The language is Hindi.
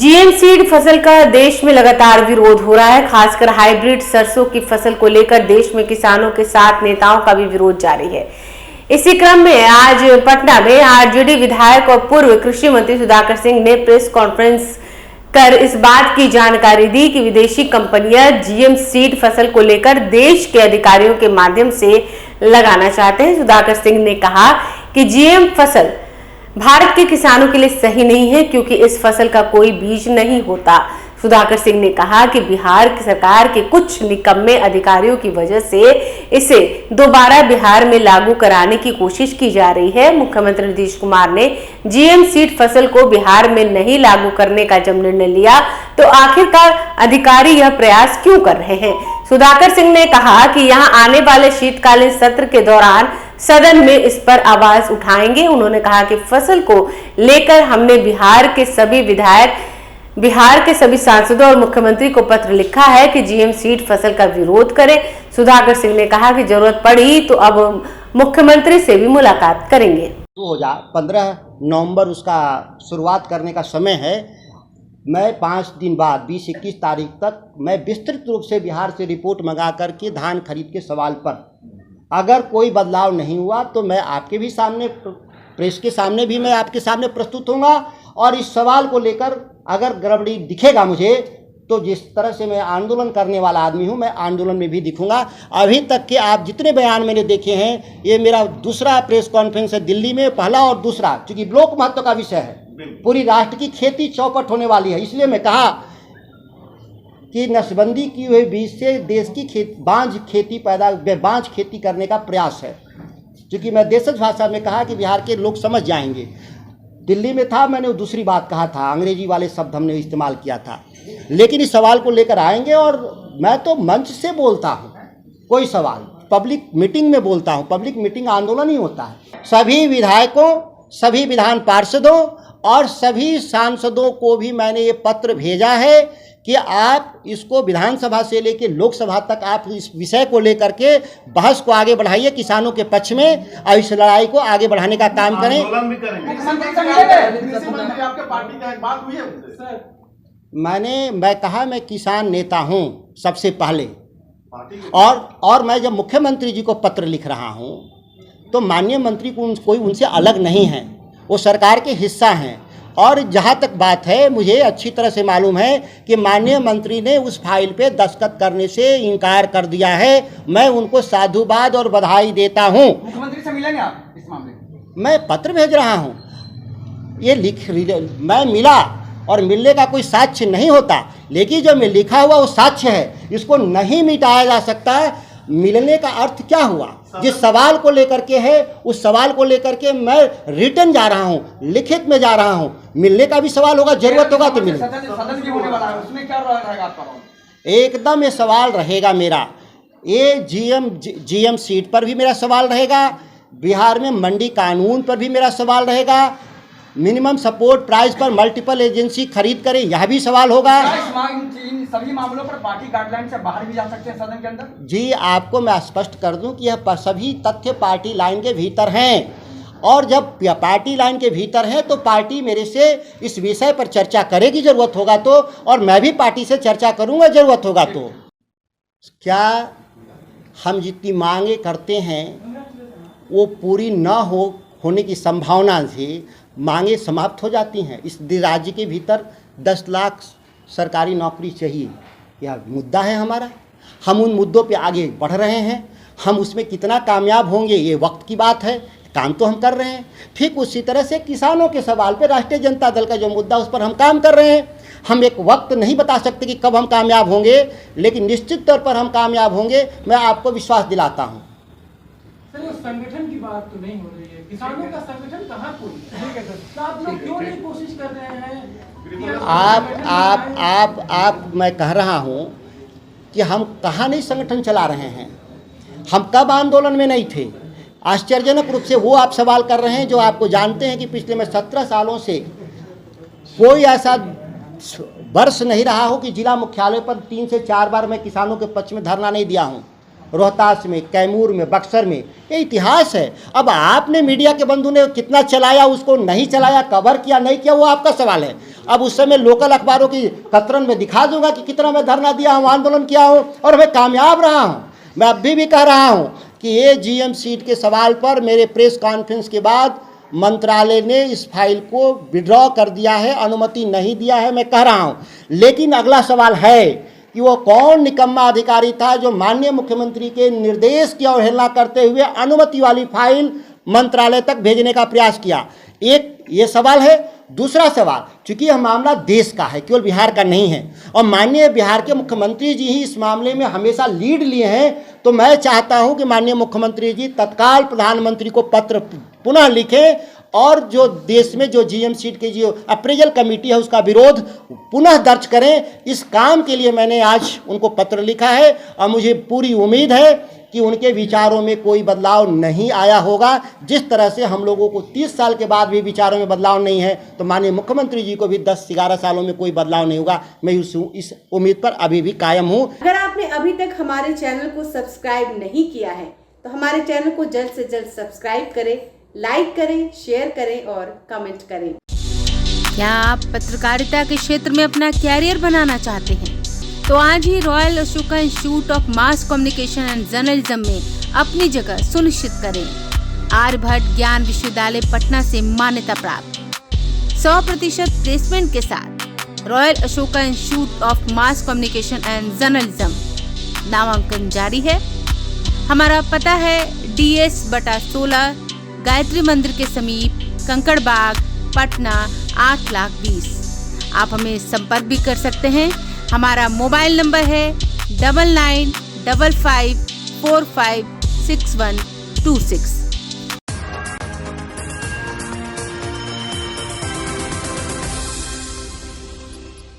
जीएम सीड फसल का देश में लगातार विरोध हो रहा है। खासकर हाइब्रिड सरसों की फसल को लेकर देश में किसानों के साथ नेताओं का भी विरोध जारी है। इसी क्रम में आज पटना में आरजेडी विधायक और पूर्व कृषि मंत्री सुधाकर सिंह ने प्रेस कॉन्फ्रेंस कर इस बात की जानकारी दी कि विदेशी कंपनियां जीएम सीड फसल को लेकर देश के अधिकारियों के माध्यम से लगाना चाहते हैं। सुधाकर सिंह ने कहा कि जीएम फसल भारत के किसानों के लिए सही नहीं है क्योंकि इस फसल का कोई बीज नहीं होता। सुधाकर सिंह ने कहा कि बिहार की सरकार के कुछ निकम्मे अधिकारियों की वजह से इसे दोबारा बिहार में लागू कराने की कोशिश की जा रही है। मुख्यमंत्री नीतीश कुमार ने जीएम सीड फसल को बिहार में नहीं लागू करने का जब निर्णय लिया तो आखिरकार अधिकारी यह प्रयास क्यों कर रहे हैं। सुधाकर सिंह ने कहा कि यहां आने वाले शीतकालीन सत्र के दौरान सदन में इस पर आवाज उठाएंगे। उन्होंने कहा कि फसल को लेकर हमने बिहार के सभी सांसदों और मुख्यमंत्री को पत्र लिखा है कि जीएम सीड फसल का विरोध करें। सुधाकर सिंह ने कहा कि जरूरत पड़ी तो अब मुख्यमंत्री से भी मुलाकात करेंगे। 15 नवंबर उसका शुरुआत करने का समय है। मैं 5 दिन बाद 20-21 तारीख तक मैं विस्तृत रूप से बिहार से रिपोर्ट मंगा करके धान खरीद के सवाल पर अगर कोई बदलाव नहीं हुआ तो मैं आपके भी सामने, प्रेस के सामने भी मैं आपके सामने प्रस्तुत होऊंगा और इस सवाल को लेकर अगर गड़बड़ी दिखेगा मुझे तो जिस तरह से मैं आंदोलन करने वाला आदमी हूं, मैं आंदोलन में भी दिखूंगा। अभी तक के आप जितने बयान मैंने देखे हैं, ये मेरा दूसरा प्रेस कॉन्फ्रेंस है दिल्ली में, पहला और दूसरा, क्योंकि लोक महत्व का विषय है। पूरी राष्ट्र की खेती चौपट होने वाली है। इसलिए मैं कहा कि नसबंदी की हुई बीज से देश की बांझ खेती करने का प्रयास है। क्योंकि मैं देशज भाषा में कहा कि बिहार के लोग समझ जाएंगे। दिल्ली में था, मैंने दूसरी बात कहा था, अंग्रेजी वाले शब्द हमने इस्तेमाल किया था। लेकिन इस सवाल को लेकर आएंगे और मैं तो मंच से बोलता हूँ, कोई सवाल पब्लिक मीटिंग में बोलता हूँ। पब्लिक मीटिंग आंदोलन ही होता है। सभी विधायकों, सभी विधान पार्षदों और सभी सांसदों को भी मैंने ये पत्र भेजा है कि आप इसको विधानसभा से लेकर लोकसभा तक आप इस विषय को लेकर के बहस को आगे बढ़ाइए किसानों के पक्ष में और इस लड़ाई को आगे बढ़ाने का काम करें। मैं कहा मैं किसान नेता हूं सबसे पहले, और मैं जब मुख्यमंत्री जी को पत्र लिख रहा हूं तो माननीय मंत्री को कोई उनसे अलग नहीं है, वो सरकार के हिस्सा हैं। और जहाँ तक बात है, मुझे अच्छी तरह से मालूम है कि माननीय मंत्री ने उस फाइल पे दस्तखत करने से इनकार कर दिया है। मैं उनको साधुवाद और बधाई देता हूँ। मुख्यमंत्री से मिलेंगे आप इस मामले में? मैं पत्र भेज रहा हूँ, मैं मिला और मिलने का कोई साक्ष्य नहीं होता, लेकिन जो मैं लिखा हुआ वो साक्ष्य है, इसको नहीं मिटाया जा सकता। मिलने का अर्थ क्या हुआ? जिस सवाल को लेकर के है, उस सवाल को लेकर के मैं रिटर्न जा रहा हूं, लिखित में जा रहा हूं। मिलने का भी सवाल होगा, जरूरत होगा तो मिलेगा। सदन भी होने वाला है, उसमें क्या रहेगा आपका? एकदम ये सवाल रहेगा मेरा। ये जीएम सीट पर भी मेरा सवाल रहेगा, बिहार में मंडी कानून पर भी मेरा सवाल रहेगा, मिनिमम सपोर्ट प्राइस पर मल्टीपल एजेंसी खरीद करे, यह भी सवाल होगा। इन सभी मामलों पर पार्टी गाइडलाइन से बाहर भी जा सकते हैं सदन के अंदर? जी, आपको मैं स्पष्ट कर दूं कि यह सभी तथ्य पार्टी लाइन के भीतर हैं, और जब पार्टी लाइन के भीतर है तो पार्टी मेरे से इस विषय पर चर्चा करेगी जरूरत होगा तो, और मैं भी पार्टी से चर्चा करूंगा जरूरत होगा तो। क्या हम जितनी मांगे करते हैं वो पूरी न होने की संभावना से मांगे समाप्त हो जाती हैं? इस राज्य के भीतर 10 लाख सरकारी नौकरी चाहिए, यह मुद्दा है हमारा। हम उन मुद्दों पे आगे बढ़ रहे हैं। हम उसमें कितना कामयाब होंगे ये वक्त की बात है, काम तो हम कर रहे हैं। ठीक उसी तरह से किसानों के सवाल पे राष्ट्रीय जनता दल का जो मुद्दा, उस पर हम काम कर रहे हैं। हम एक वक्त नहीं बता सकते कि कब हम कामयाब होंगे, लेकिन निश्चित तौर पर हम कामयाब होंगे, मैं आपको विश्वास दिलाता हूँ। सर, संगठन की बात तो नहीं हो रही है, किसानों का संगठन कहाँ कोई? तो आप लोग क्यों नहीं कोशिश कर रहे हैं? आप मैं कह रहा हूँ कि हम कहाँ नहीं संगठन चला रहे हैं। हम कब आंदोलन में नहीं थे? आश्चर्यजनक रूप से वो आप सवाल कर रहे हैं जो आपको जानते हैं कि पिछले मैं 17 सालों से कोई ऐसा वर्ष नहीं रहा हो कि जिला मुख्यालय पर 3 से 4 बार मैं किसानों के पक्ष में धरना नहीं दिया हूँ। रोहतास में, कैमूर में, बक्सर में, ये इतिहास है। अब आपने मीडिया के बंधु ने कितना चलाया, उसको नहीं चलाया, कवर किया नहीं किया, वो आपका सवाल है। अब उस समय लोकल अखबारों की कतरन में दिखा दूंगा कि कितना मैं धरना दिया हूँ, आंदोलन किया हूँ और मैं कामयाब रहा हूँ। मैं अभी भी कह रहा हूँ कि ये जीएम सीट के सवाल पर मेरे प्रेस कॉन्फ्रेंस के बाद मंत्रालय ने इस फाइल को विड्रॉ कर दिया है, अनुमति नहीं दिया है, मैं कह रहा हूँ। लेकिन अगला सवाल है कि वो कौन निकम्मा अधिकारी था जो माननीय मुख्यमंत्री के निर्देश की अवहेलना करते हुए अनुमति वाली फाइल मंत्रालय तक भेजने का प्रयास किया। एक ये सवाल है। दूसरा सवाल, चूंकि यह मामला देश का है, केवल बिहार का नहीं है, और माननीय बिहार के मुख्यमंत्री जी ही इस मामले में हमेशा लीड लिए हैं, तो मैं चाहता हूं कि माननीय मुख्यमंत्री जी तत्काल प्रधानमंत्री को पत्र पुनः लिखें और जो देश में जो जीएम सीट की जो अप्रेजल कमेटी है उसका विरोध पुनः दर्ज करें। इस काम के लिए मैंने आज उनको पत्र लिखा है और मुझे पूरी उम्मीद है कि उनके विचारों में कोई बदलाव नहीं आया होगा। जिस तरह से हम लोगों को 30 साल के बाद भी विचारों में बदलाव नहीं है, तो माननीय मुख्यमंत्री जी को भी 10-11 सालों में कोई बदलाव नहीं होगा। मैं इस उम्मीद पर अभी भी कायम हूँ। अगर आपने अभी तक हमारे चैनल को सब्सक्राइब नहीं किया है तो हमारे चैनल को जल्द से जल्द सब्सक्राइब करें, लाइक करें, शेयर करें और कमेंट करें। क्या आप पत्रकारिता के क्षेत्र में अपना कैरियर बनाना चाहते हैं? तो आज ही Royal Ashoka Institute of Mass Communication and Journalism में अपनी जगह सुनिश्चित करें। आर्यभट्ट ज्ञान विश्वविद्यालय पटना से मान्यता प्राप्त 100% प्लेसमेंट के साथ royal Ashoka Institute of Mass Communication and journalism नामांकन जारी है। हमारा पता है DS/16 गायत्री मंदिर के समीप, कंकड़ बाग, पटना 8,20,000। आप हमें संपर्क भी कर सकते हैं। हमारा मोबाइल नंबर है 9955456126।